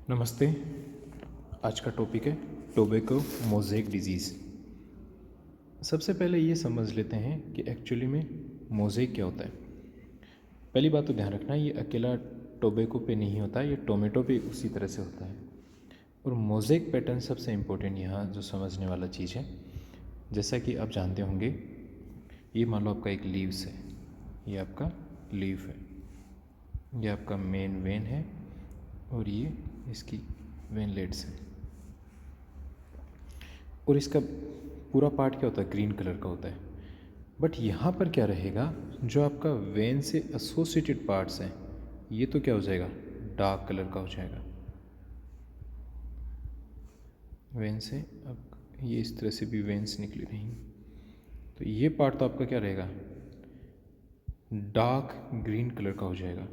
नमस्ते। आज का टॉपिक है टोबैको मोज़ेक डिजीज़। सबसे पहले ये समझ लेते हैं कि एक्चुअली में मोज़ेक क्या होता है। पहली बात तो ध्यान रखना, ये अकेला टोबैको पे नहीं होता, ये टोमेटो पे उसी तरह से होता है। और मोज़ेक पैटर्न सबसे इम्पोर्टेंट यहाँ जो समझने वाला चीज़ है, जैसा कि आप जानते होंगे, ये मान लो आपका एक लीव्स है, ये आपका लीफ है, ये आपका मेन वेन है और ये इसकी वेनलेट्स हैं। और इसका पूरा पार्ट क्या होता है, ग्रीन कलर का होता है। बट यहाँ पर क्या रहेगा, जो आपका वेन से एसोसिएटेड पार्ट्स हैं, ये तो क्या हो जाएगा, डार्क कलर का हो जाएगा। वेन से अब ये इस तरह से भी वेन्स निकली रहेंगी, तो ये पार्ट तो आपका क्या रहेगा, डार्क ग्रीन कलर का हो जाएगा।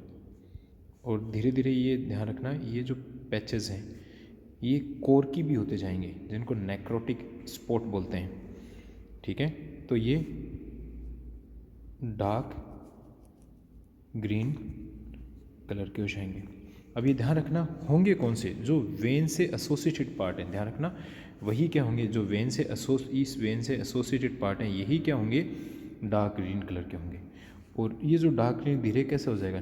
और धीरे धीरे ये ध्यान रखना, ये जो पैचेस हैं ये कोर की भी होते जाएंगे, जिनको नेक्रोटिक स्पॉट बोलते हैं। ठीक है, तो ये डार्क ग्रीन कलर के हो जाएंगे। अब ये ध्यान रखना, होंगे कौन से, जो वेन से एसोसिएटेड पार्ट हैं, ध्यान रखना वही क्या होंगे, जो वेन से इस वेन से एसोसिएटेड पार्ट हैं यही क्या होंगे, डार्क ग्रीन कलर के होंगे। और ये जो डार्क ग्रीन धीरे कैसे हो जाएगा,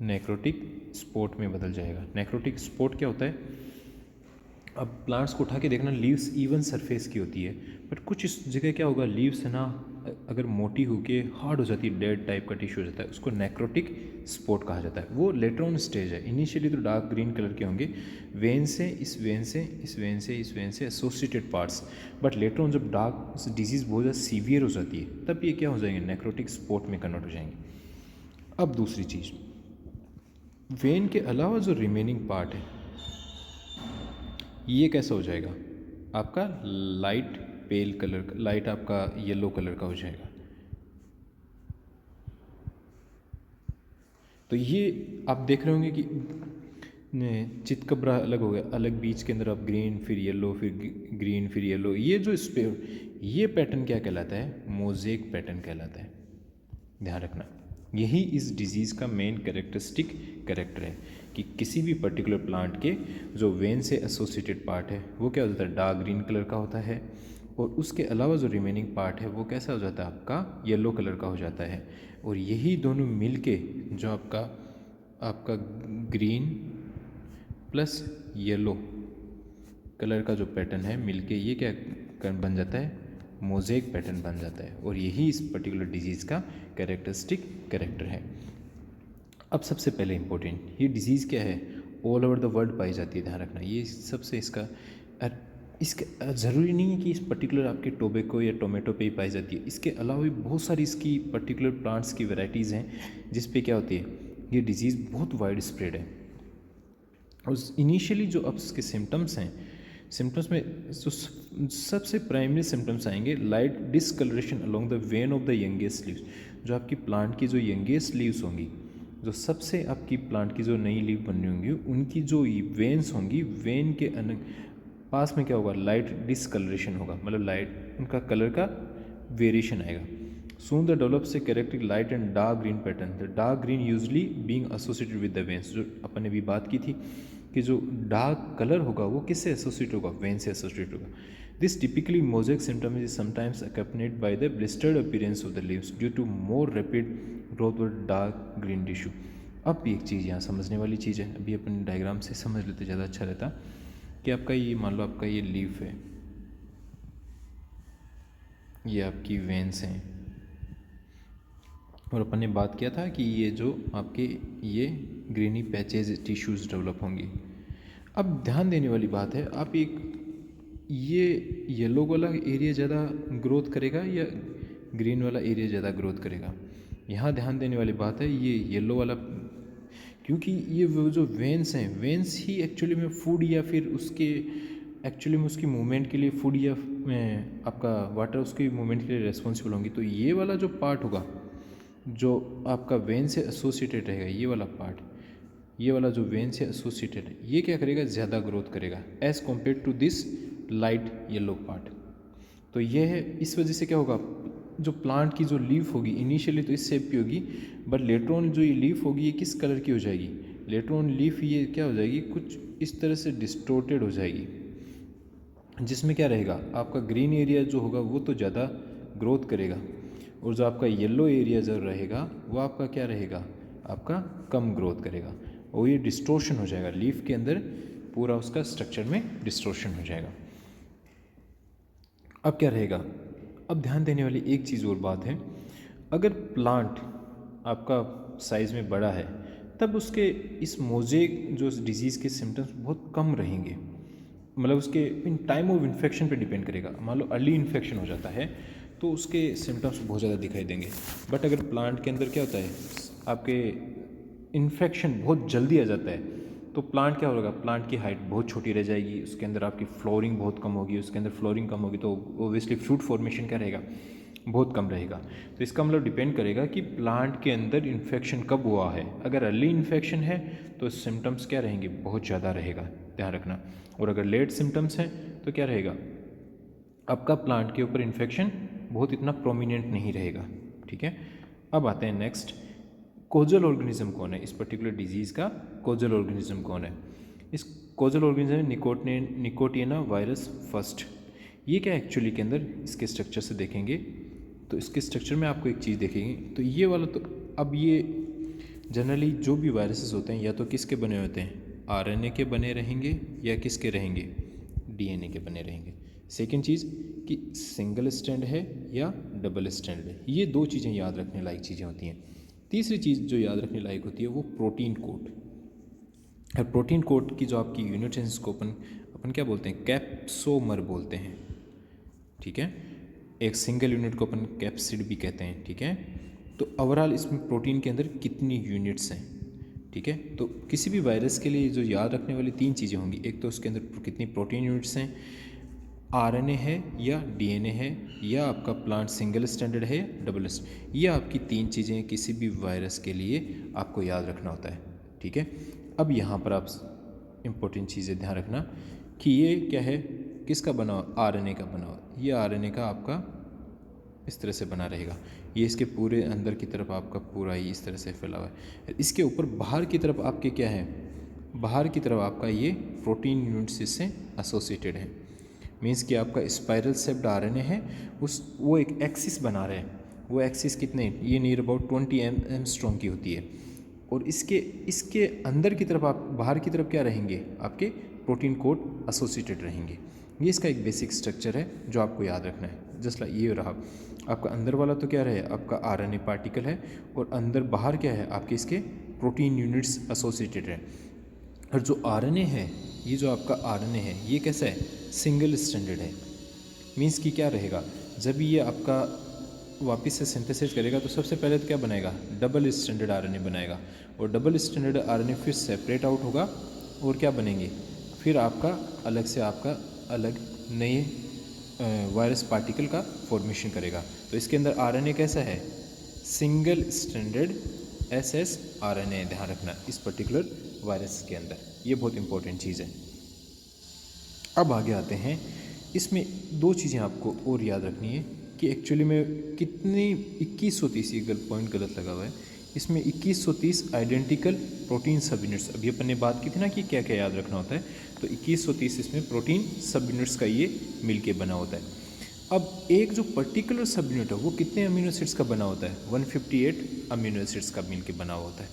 नेक्रोटिक स्पॉट में बदल जाएगा। नेक्रोटिक स्पॉट क्या होता है, अब प्लांट्स को उठा के देखना, लीव्स इवन सरफेस की होती है, बट कुछ इस जगह क्या होगा, लीव्स है ना अगर मोटी होके हार्ड हो जाती है, डेड टाइप का टिश्यू हो जाता है, उसको नेक्रोटिक स्पॉट कहा जाता है। वो लेटर ऑन स्टेज है। इनिशियली तो डार्क ग्रीन कलर के होंगे, वेन से इस वेन से इस वेन से इस वेन से associated parts, but later on जब डार्क डिजीज़ बहुत ज़्यादा सीवियर हो जाती है, तब ये क्या हो जाएंगे, नेक्रोटिक स्पॉट में कन्वर्ट हो जाएंगे। अब दूसरी चीज़, वेन के अलावा जो रिमेनिंग पार्ट है ये कैसा हो जाएगा, आपका लाइट पेल कलर का, लाइट आपका येलो कलर का हो जाएगा। तो ये आप देख रहे होंगे कि चितकबरा अलग हो गया, अलग बीच के अंदर आप ग्रीन फिर येलो फिर ग्रीन फिर येलो, ये जो ये पैटर्न क्या कहलाता है, मोज़ेक पैटर्न कहलाता है। ध्यान रखना, यही इस डिजीज़ का मेन कैरेक्टर है कि किसी भी पर्टिकुलर प्लांट के जो वेन से एसोसिएटेड पार्ट है वो क्या हो जाता है, डार्क ग्रीन कलर का होता है, और उसके अलावा जो रिमेनिंग पार्ट है वो कैसा हो जाता है, आपका येलो कलर का हो जाता है। और यही दोनों मिलके जो आपका ग्रीन प्लस येलो कलर का जो पैटर्न है मिलके ये क्या बन जाता है, मोज़ेक पैटर्न बन जाता है। और यही इस पर्टिकुलर डिजीज़ का कैरेक्टर है। अब सबसे पहले इम्पोर्टेंट, ये डिजीज़ क्या है, ऑल ओवर द वर्ल्ड पाई जाती है। ध्यान रखना, ये सबसे इसका ज़रूरी नहीं है कि इस पर्टिकुलर आपके टोबैको या टोमेटो पे ही पाई जाती है, इसके अलावा भी बहुत सारी इसकी पर्टिकुलर प्लांट्स की वैरायटीज़ हैं जिस पे क्या होती है, ये डिजीज़ बहुत वाइड स्प्रेड है। और इनिशियली जो अब इसके सिम्टम्स हैं, सिम्टम्स में जो सबसे प्राइमरी सिम्टम्स आएंगे, light discoloration along the vein of the youngest leaves. जो आपकी प्लांट की जो यंगेस्ट लीव्स होंगी, जो सबसे आपकी प्लांट की जो नई लीव बननी होंगी, उनकी जो वेन्स होंगी, वेन के पास में क्या होगा, लाइट डिसकलरेशन होगा, मतलब लाइट उनका कलर का वेरिएशन आएगा। Soon the develops a character light and dark green pattern, the dark green usually being associated with the veins. जो अपन ने भी बात की थी कि जो डार्क कलर होगा वो किससे एसोसिएट होगा, वेन से एसोसिएट होगा। This typically mosaic symptom is sometimes accompanied by the blistered appearance of the leaves due to more rapid growth of dark green tissue. अब भी एक चीज़ यहाँ समझने वाली चीज़ है, अभी अपन डायग्राम से समझ लेते ज़्यादा अच्छा रहता, कि आपका ये मान लो आपका ये लीफ है, ये आपकी वेन्स हैं, और अपन ने बात किया था कि ये जो आपके ये ग्रीनी पैचेज टिश्यूज़ डेवलप होंगी। अब ध्यान देने वाली बात है, आप ये येलो वाला एरिया ज़्यादा ग्रोथ करेगा या ग्रीन वाला एरिया ज़्यादा ग्रोथ करेगा। यहाँ ध्यान देने वाली बात है, ये येलो वाला, क्योंकि ये वो जो वेन्स हैं, वेन्स ही एक्चुअली में फूड या फिर उसके एक्चुअली में उसकी मूवमेंट के लिए फूड या आपका वाटर उसकी मूवमेंट के लिए रिस्पॉन्सिबल होंगी। तो ये वाला जो पार्ट होगा जो आपका वेन से एसोसिएटेड रहेगा, ये वाला पार्ट, ये वाला जो वेन से एसोसिएटेड है, ये क्या करेगा, ज़्यादा ग्रोथ करेगा as compare to this light yellow part. तो ये है, इस वजह से क्या होगा, जो प्लांट की जो लीफ होगी इनिशियली तो इस शेप की होगी, बट लेटर ऑन जो ये लीफ होगी ये किस कलर की हो जाएगी, लेटर ऑन लीफ ये क्या हो जाएगी, कुछ इस तरह से डिस्टोर्टेड हो जाएगी, जिसमें क्या रहेगा, आपका ग्रीन एरिया जो होगा वो तो ज़्यादा ग्रोथ करेगा, और जो आपका येलो एरिया जो रहेगा वो आपका क्या रहेगा, आपका कम ग्रोथ करेगा, और ये डिस्टोर्शन हो जाएगा लीफ के अंदर, पूरा उसका स्ट्रक्चर में डिस्टोर्शन हो जाएगा। अब क्या रहेगा, अब ध्यान देने वाली एक चीज़ और बात है, अगर प्लांट आपका साइज़ में बड़ा है तब उसके इस मोज़ेक जो डिजीज़ के सिम्टम्स बहुत कम रहेंगे, मतलब उसके इन टाइम ऑफ इन्फेक्शन पे डिपेंड करेगा। मान लो अर्ली इन्फेक्शन हो जाता है तो उसके सिम्टम्स बहुत ज़्यादा दिखाई देंगे, बट अगर प्लांट के अंदर क्या होता है, आपके इन्फेक्शन बहुत जल्दी आ जाता है तो प्लांट क्या होगा, प्लांट की हाइट बहुत छोटी रह जाएगी, उसके अंदर आपकी फ्लोरिंग बहुत कम होगी, उसके अंदर फ्लोरिंग कम होगी तो ओब्वियसली फ्रूट फॉर्मेशन क्या रहेगा, बहुत कम रहेगा। तो इसका मतलब डिपेंड करेगा कि प्लांट के अंदर इन्फेक्शन कब हुआ है। अगर अर्ली इन्फेक्शन है तो सिम्टम्स क्या रहेंगे, बहुत ज़्यादा रहेगा, ध्यान रखना। और अगर लेट सिम्टम्स हैं तो क्या रहेगा, आपका प्लांट के ऊपर इन्फेक्शन बहुत इतना प्रोमिनेंट नहीं रहेगा। ठीक है, अब आते हैं नेक्स्ट, कोजल ऑर्गेनिज्म कौन है, इस पर्टिकुलर डिजीज़ का कोजल ऑर्गेनिज्म कौन है। इस कोजल ऑर्गेनिज्म है निकोटियाना वायरस फर्स्ट। ये क्या एक्चुअली के अंदर इसके स्ट्रक्चर से देखेंगे तो इसके स्ट्रक्चर में आपको एक चीज़ देखेंगे, तो ये वाला, तो अब ये जनरली जो भी वायरसेस होते हैं या तो किसके बने होते हैं, आरएनए के बने रहेंगे या किसके रहेंगे, डीएनए के बने रहेंगे। सेकेंड चीज़ कि सिंगल स्ट्रैंड है या डबल स्ट्रैंड है, ये दो चीज़ें याद रखने लायक चीज़ें होती हैं। तीसरी चीज़ जो याद रखने लायक होती है वो प्रोटीन कोड। और प्रोटीन कोड की जो आपकी यूनिट है इसको अपन क्या बोलते हैं, कैप्सोमर बोलते हैं। ठीक है, एक सिंगल यूनिट को अपन कैप्सिड भी कहते हैं। ठीक है, तो ओवरऑल इसमें प्रोटीन के अंदर कितनी यूनिट्स हैं। ठीक है, तो किसी भी वायरस के लिए जो याद रखने वाली तीन चीज़ें होंगी, एक तो उसके अंदर कितनी प्रोटीन यूनिट्स हैं, आरएनए है या डीएनए है या आपका प्लांट सिंगल स्टैंडर्ड है डबल स्टैंडर्ड, ये आपकी तीन चीज़ें किसी भी वायरस के लिए आपको याद रखना होता है। ठीक है, अब यहाँ पर आप इम्पोर्टेंट चीज़ें ध्यान रखना कि ये क्या है, किसका बना हुआ, आरएनए का बना हुआ। ये आरएनए का आपका इस तरह से बना रहेगा, ये इसके पूरे अंदर की तरफ आपका पूरा ही इस तरह से फैला हुआ है। इसके ऊपर बाहर की तरफ आपके क्या है, बाहर की तरफ आपका ये प्रोटीन यूनिट्स इससे एसोसिएटेड है। मीन्स कि आपका स्पाइरल शेप्ड आरएनए है, वो एक एक्सिस बना रहे हैं। वो एक्सिस कितने, ये नियर अबाउट 20 एंगस्ट्रॉम की होती है, और इसके अंदर की तरफ आप बाहर की तरफ क्या रहेंगे, आपके प्रोटीन कोड एसोसिएटेड रहेंगे। ये इसका एक बेसिक स्ट्रक्चर है जो आपको याद रखना है। जस्ट लाइक ये रहा आपका अंदर वाला, तो क्या रहे, आपका आरएनए पार्टिकल है, और अंदर बाहर क्या है, आपके इसके प्रोटीन यूनिट्स एसोसिएटेड है। और जो आरएनए है, ये जो आपका आरएनए है ये कैसा है, सिंगल स्टैंडर्ड है। मीन्स कि क्या रहेगा, जब ये आपका वापस से सिंथेसिस करेगा तो सबसे पहले तो क्या बनाएगा, डबल स्टैंडर्ड आरएनए बनाएगा, और डबल स्टैंडर्ड आरएनए फिर सेपरेट आउट होगा और क्या बनेंगे, फिर आपका अलग से आपका अलग नए वायरस पार्टिकल का फॉर्मेशन करेगा। तो इसके अंदर आरएनए कैसा है, सिंगल स्टैंडर्ड एसएस आरएनए, ध्यान रखना इस पर्टिकुलर वायरस के अंदर, ये बहुत इंपॉर्टेंट चीज़ है। अब आगे आते हैं, इसमें दो चीज़ें आपको और याद रखनी है कि एक्चुअली में कितनी 2130, ये पॉइंट गलत लगा हुआ है, इसमें 2130 आइडेंटिकल प्रोटीन सब यूनिट्स, अभी अपन ने बात की थी ना कि क्या क्या याद रखना होता है, तो 2130 इसमें प्रोटीन सब यूनिट्स का ये मिलके बना होता है। अब एक जो पर्टिकुलर सब यूनिट है वो कितने अमीनो एसिड्स का बना होता है, 158 अमीनो एसिड्स का मिलके बना हुआ होता है।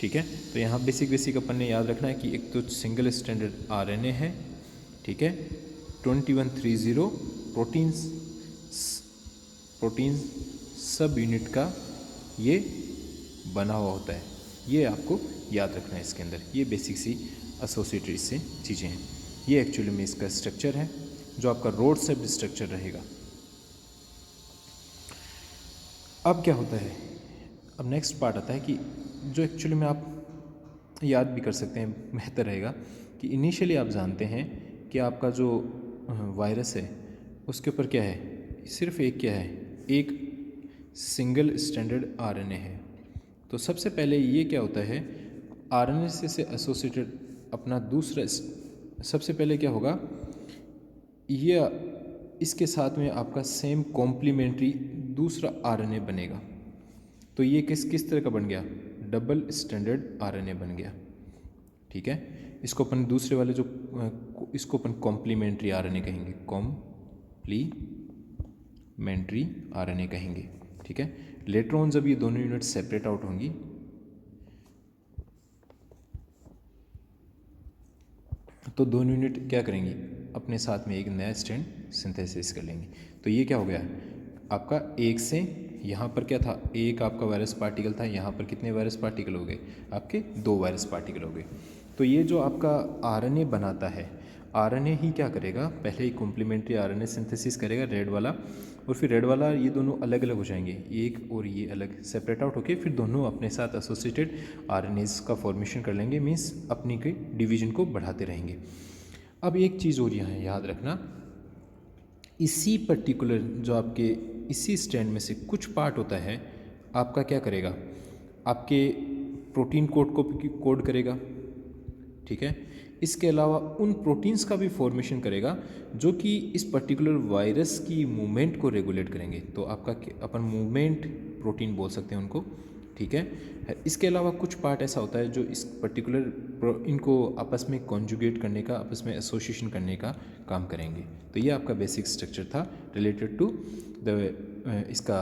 ठीक है, तो यहाँ बेसिक अपन ने याद रखना है कि एक तो सिंगल स्टैंडर्ड आरएनए है, ठीक है, 2130 प्रोटीन सब यूनिट का ये बना हुआ होता है, ये आपको याद रखना है इसके अंदर। ये बेसिक सी एसोसिएटेड से चीज़ें हैं, ये एक्चुअली में इसका स्ट्रक्चर है जो आपका रोड शेप्ड स्ट्रक्चर रहेगा। अब क्या होता है, अब नेक्स्ट पार्ट आता है कि जो एक्चुअली में आप याद भी कर सकते हैं, बेहतर रहेगा कि इनिशियली आप जानते हैं कि आपका जो वायरस है उसके ऊपर क्या है, सिर्फ एक क्या है, एक सिंगल स्टैंडर्ड आरएनए है। तो सबसे पहले ये क्या होता है, आरएनए से एसोसिएटेड अपना दूसरा, सबसे पहले क्या होगा, ये इसके साथ में आपका सेम कॉम्प्लीमेंट्री दूसरा आरएनए बनेगा। तो ये किस तरह का बन गया, डबल स्टैंडर्ड आरएनए बन गया। ठीक है। इसको अपन दूसरे वाले जो इसको अपन कॉम्प्लीमेंट्री आरएनए कहेंगे, कॉम्प्लीमेंट्री आरएनए कहेंगे, ठीक है। लेटर ऑन जब ये दोनों यूनिट सेपरेट आउट होंगी तो दोनों यूनिट क्या करेंगी, अपने साथ में एक नया स्ट्रैंड सिंथेसिस कर लेंगी। तो ये क्या हो गया आपका, एक से यहाँ पर क्या था, एक आपका वायरस पार्टिकल था, यहाँ पर कितने वायरस पार्टिकल हो गए आपके, 2 वायरस पार्टिकल हो गए। तो ये जो आपका आरएनए बनाता है, आरएनए ही क्या करेगा, पहले ही कॉम्प्लीमेंट्री आरएनए सिंथेसिस करेगा रेड वाला, और फिर रेड वाला ये दोनों अलग अलग हो जाएंगे, एक और ये अलग सेपरेट आउट होके फिर दोनों अपने साथ एसोसिएटेड आरएनएस का फॉर्मेशन कर लेंगे, मीन्स अपनी के डिवीजन को बढ़ाते रहेंगे। अब एक चीज़ और यहाँ याद रखना, इसी पर्टिकुलर जो आपके इसी स्ट्रैंड में से कुछ पार्ट होता है आपका क्या करेगा, आपके प्रोटीन कोड को कोड करेगा, ठीक है। इसके अलावा उन प्रोटीन्स का भी फॉर्मेशन करेगा जो कि इस पर्टिकुलर वायरस की मूवमेंट को रेगुलेट करेंगे। तो आपका अपन मूवमेंट प्रोटीन बोल सकते हैं उनको, ठीक है। इसके अलावा कुछ पार्ट ऐसा होता है जो इस पर्टिकुलर इनको आपस में कॉन्जुगेट करने का, आपस में एसोसिएशन करने का काम करेंगे। तो ये आपका बेसिक स्ट्रक्चर था रिलेटेड टू द इसका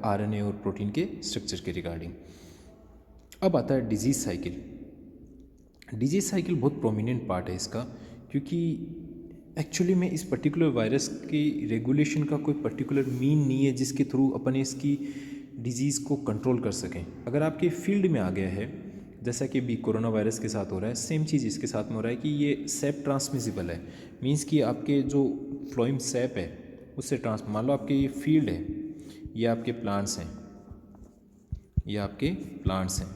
आरएनए और प्रोटीन के स्ट्रक्चर के रिगार्डिंग। अब आता है डिजीज़ साइकिल। डिजीज़ साइकिल बहुत प्रोमिनेंट पार्ट है इसका, क्योंकि एक्चुअली में इस पर्टिकुलर वायरस की रेगुलेशन का कोई पर्टिकुलर मीन नहीं है जिसके थ्रू अपन इसकी डिजीज़ को कंट्रोल कर सकें। अगर आपके फील्ड में आ गया है, जैसा कि अभी कोरोना वायरस के साथ हो रहा है, सेम चीज़ इसके साथ में हो रहा है कि ये सैप ट्रांसमिसिबल है, मीन्स कि आपके जो फ्लोइम सैप है उससे मान लो आपके ये फील्ड है, ये आपके प्लांट्स हैं, ये आपके प्लांट्स हैं,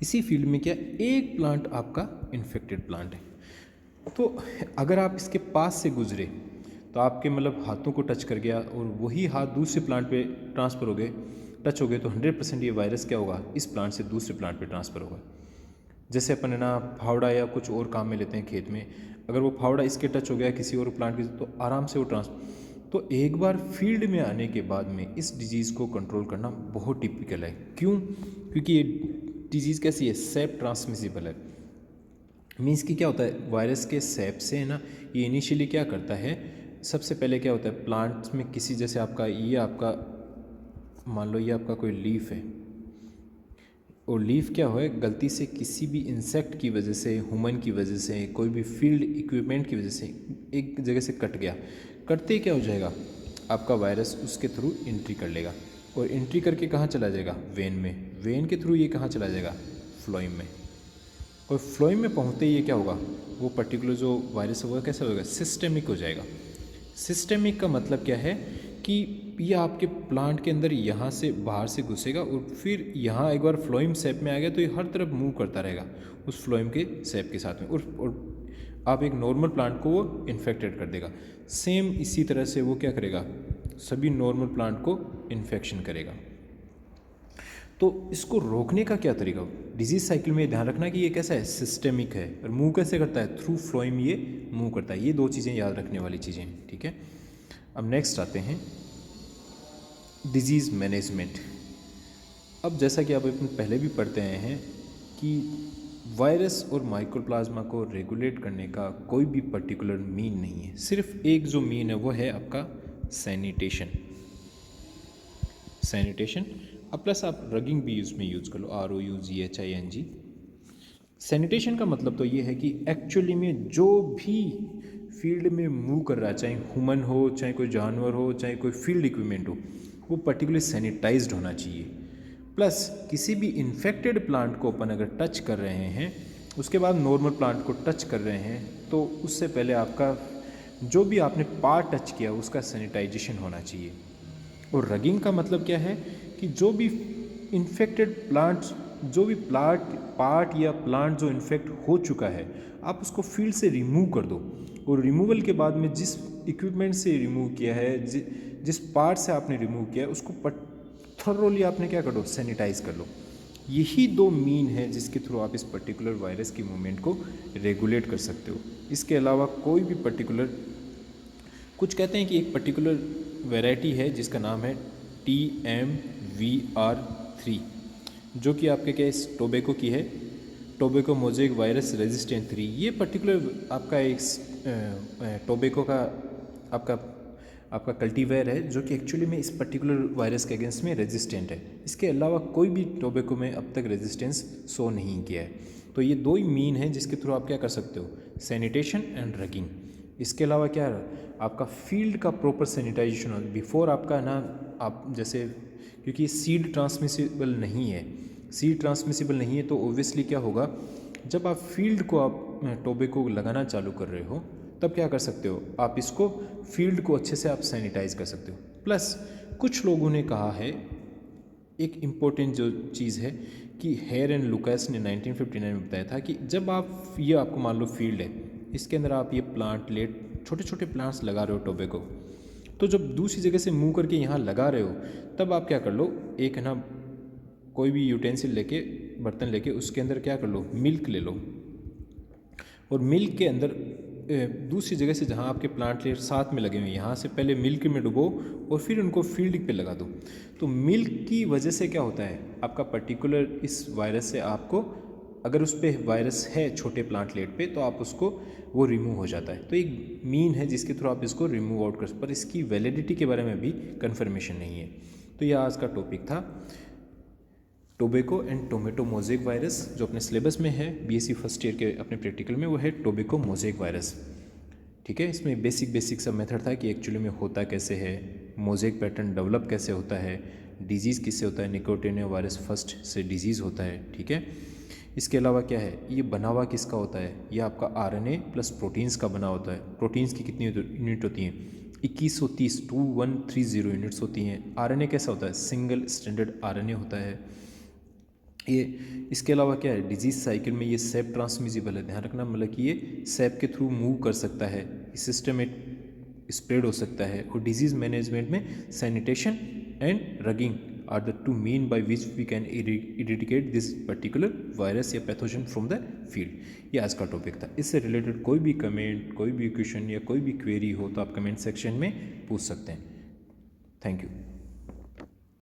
इसी फील्ड में क्या एक प्लांट आपका इन्फेक्टेड प्लांट है। तो अगर आप इसके पास से गुजरे तो आपके मतलब हाथों को टच कर गया और वही हाथ दूसरे प्लांट पे ट्रांसफ़र हो गए, टच हो गए, तो 100% ये वायरस क्या होगा, इस प्लांट से दूसरे प्लांट पे ट्रांसफ़र होगा। जैसे अपन है ना फावड़ा या कुछ और काम में लेते हैं खेत में, अगर वो फावड़ा इसके टच हो गया किसी और प्लांट के तो आराम से वो तो एक बार फील्ड में आने के बाद में इस डिजीज़ को कंट्रोल करना बहुत टिपिकल है। क्यों? क्योंकि ये डिजीज़ कैसी है, सैप ट्रांसमिसिबल है। मीन्स कि क्या होता है, वायरस के सैप से है ना, ये इनिशियली क्या करता है, सबसे पहले क्या होता है प्लांट्स में किसी, जैसे आपका ये आपका मान लो ये आपका कोई लीफ है, और लीफ क्या हो गलती से किसी भी इंसेक्ट की वजह से, ह्यूमन की वजह से, कोई भी फील्ड इक्विपमेंट की वजह से एक जगह से कट गया, कटते ही क्या हो जाएगा, आपका वायरस उसके थ्रू एंट्री कर लेगा, और एंट्री करके कहाँ चला जाएगा, वेन में, वेन के थ्रू ये कहाँ चला जाएगा, फ्लोइम में, और फ्लोइम में पहुँचते ही ये क्या होगा, वो पर्टिकुलर जो वायरस होगा कैसा होगा, सिस्टेमिक हो जाएगा। सिस्टेमिक का मतलब क्या है कि ये आपके प्लांट के अंदर यहाँ से बाहर से घुसेगा और फिर यहाँ एक बार फ्लोइम सेप में आ गया तो ये हर तरफ मूव करता रहेगा उस फ्लोइम के सेप के साथ में, और आप एक नॉर्मल प्लांट को वो इन्फेक्टेड कर देगा। सेम इसी तरह से वो क्या करेगा, सभी नॉर्मल प्लांट को इन्फेक्शन करेगा। तो इसको रोकने का क्या तरीका, डिजीज साइकिल में ध्यान रखना कि ये कैसा है, सिस्टेमिक है, और मूव कैसे करता है, थ्रू फ्लोइम ये मूव करता है। ये 2 चीज़ें याद रखने वाली चीज़ें हैं, ठीक है। अब नेक्स्ट आते हैं डिजीज़ मैनेजमेंट। अब जैसा कि आप अपन पहले भी पढ़ते आए हैं कि वायरस और माइक्रोप्लाज्मा को रेगुलेट करने का कोई भी पर्टिकुलर मीन नहीं है, सिर्फ एक जो मीन है वो है आपका सैनिटेशन। सैनिटेशन अब प्लस आप रगिंग भी उसमें यूज़ कर लो, ROUGHING। सैनिटेशन का मतलब तो ये है कि एक्चुअली में जो भी फील्ड में मूव कर रहा है, चाहे ह्यूमन हो, चाहे कोई जानवर हो, चाहे कोई फील्ड इक्विपमेंट हो, वो पर्टिकुलरली सैनिटाइज्ड होना चाहिए। प्लस किसी भी इन्फेक्टेड प्लांट को अपन अगर टच कर रहे हैं, उसके बाद नॉर्मल प्लांट को टच कर रहे हैं, तो उससे पहले आपका जो भी आपने पार्ट टच किया उसका सैनिटाइजेशन होना चाहिए। और रगिंग का मतलब क्या है कि जो भी इन्फेक्टेड प्लांट्स, जो भी पार्ट या प्लांट जो इन्फेक्ट हो चुका है, आप उसको फील्ड से रिमूव कर दो, और रिमूवल के बाद में जिस इक्विपमेंट से रिमूव किया है, जिस पार्ट से आपने रिमूव किया है, उसको थॉरोली आपने क्या कर दो, सैनिटाइज कर लो। यही 2 मीन है जिसके थ्रू आप इस पर्टिकुलर वायरस की मूवमेंट को रेगुलेट कर सकते हो। इसके अलावा कोई भी पर्टिकुलर, कुछ कहते हैं कि एक पर्टिकुलर वैरायटी है जिसका नाम है TMV VR3, जो कि आपके क्या इस टोबैको की है, टोबैको मोज़ेक वायरस रेजिस्टेंट 3। ये पर्टिकुलर आपका एक टोबैको का आपका आपका कल्टीवेयर है जो कि एक्चुअली में इस पर्टिकुलर वायरस के अगेंस्ट में रेजिस्टेंट है। इसके अलावा कोई भी टोबैको में अब तक रेजिस्टेंस शो नहीं किया है। तो ये दो ही मीन है जिसके थ्रू आप क्या कर सकते हो, सैनिटेशन एंड रगिंग। इसके अलावा क्या है, आपका फील्ड का प्रॉपर सैनिटाइजेशन हो बिफोर आपका ना, आप जैसे क्योंकि सीड ट्रांसमिसिबल नहीं है, सीड ट्रांसमिसिबल नहीं है तो ओब्वियसली क्या होगा, जब आप फील्ड को आप टोबैको लगाना चालू कर रहे हो तब क्या कर सकते हो, आप इसको फील्ड को अच्छे से आप सैनिटाइज कर सकते हो। प्लस कुछ लोगों ने कहा है, एक इम्पोर्टेंट जो चीज़ है कि हेयर एंड लुकास ने 1959 में बताया था कि जब आप ये आपको मान लो फील्ड है, इसके अंदर आप ये प्लांट लेट छोटे छोटे प्लांट्स लगा रहे हो टोबैको, तो जब दूसरी जगह से मूव करके यहाँ लगा रहे हो तब आप क्या कर लो, एक है ना कोई भी यूटेंसिल लेके, बर्तन लेके उसके अंदर क्या कर लो, मिल्क ले लो, और मिल्क के अंदर दूसरी जगह से जहाँ आपके प्लांट लेट साथ में लगे हुए हैं यहाँ से पहले मिल्क में डुबो और फिर उनको फील्ड पे लगा दो। तो मिल्क की वजह से क्या होता है, आपका पर्टिकुलर इस वायरस से आपको, अगर उस पर वायरस है छोटे प्लांट लेट पे तो आप उसको वो रिमूव हो जाता है। तो एक मीन है जिसके थ्रू आप इसको रिमूव आउट कर, पर इसकी वैलिडिटी के बारे में भी कन्फर्मेशन नहीं है। तो यह आज का टॉपिक था, tobacco and tomato mosaic virus, जो अपने सिलेबस में है बीएससी फर्स्ट ईयर के अपने प्रैक्टिकल में, वो है टोबैको मोज़ेक वायरस। ठीक है, इसमें बेसिक सा मेथड था कि एक्चुअली में होता कैसे है, मोज़ेक पैटर्न डेवलप कैसे होता है, डिजीज़ किससे होता है, निकोटिनिया वायरस फर्स्ट से डिजीज़ होता है। ठीक है, इसके अलावा क्या है, ये बनावा किसका होता है, ये आपका आरएनए प्लस प्रोटीन्स का बना होता है। प्रोटीन्स की कितनी यूनिट होती हैं, 2130 2130 यूनिट्स होती हैं। आरएनए कैसा होता है, सिंगल स्टैंडर्ड आरएनए होता है ये। इसके अलावा क्या है, डिजीज़ साइकिल में ये सेप ट्रांसमिसिबल है, ध्यान रखना, मतलब कि ये सेप के थ्रू मूव कर सकता है, इस सिस्टम में स्प्रेड हो सकता है। और डिजीज़ मैनेजमेंट में sanitation and roguing are the two mean by which we can eradicate this particular virus या पैथोजन फ्रॉम द फील्ड। ये आज का टॉपिक था। इससे रिलेटेड कोई भी कमेंट, कोई भी क्वेश्चन या कोई भी क्वेरी हो तो आप कमेंट सेक्शन में पूछ सकते हैं। Thank you.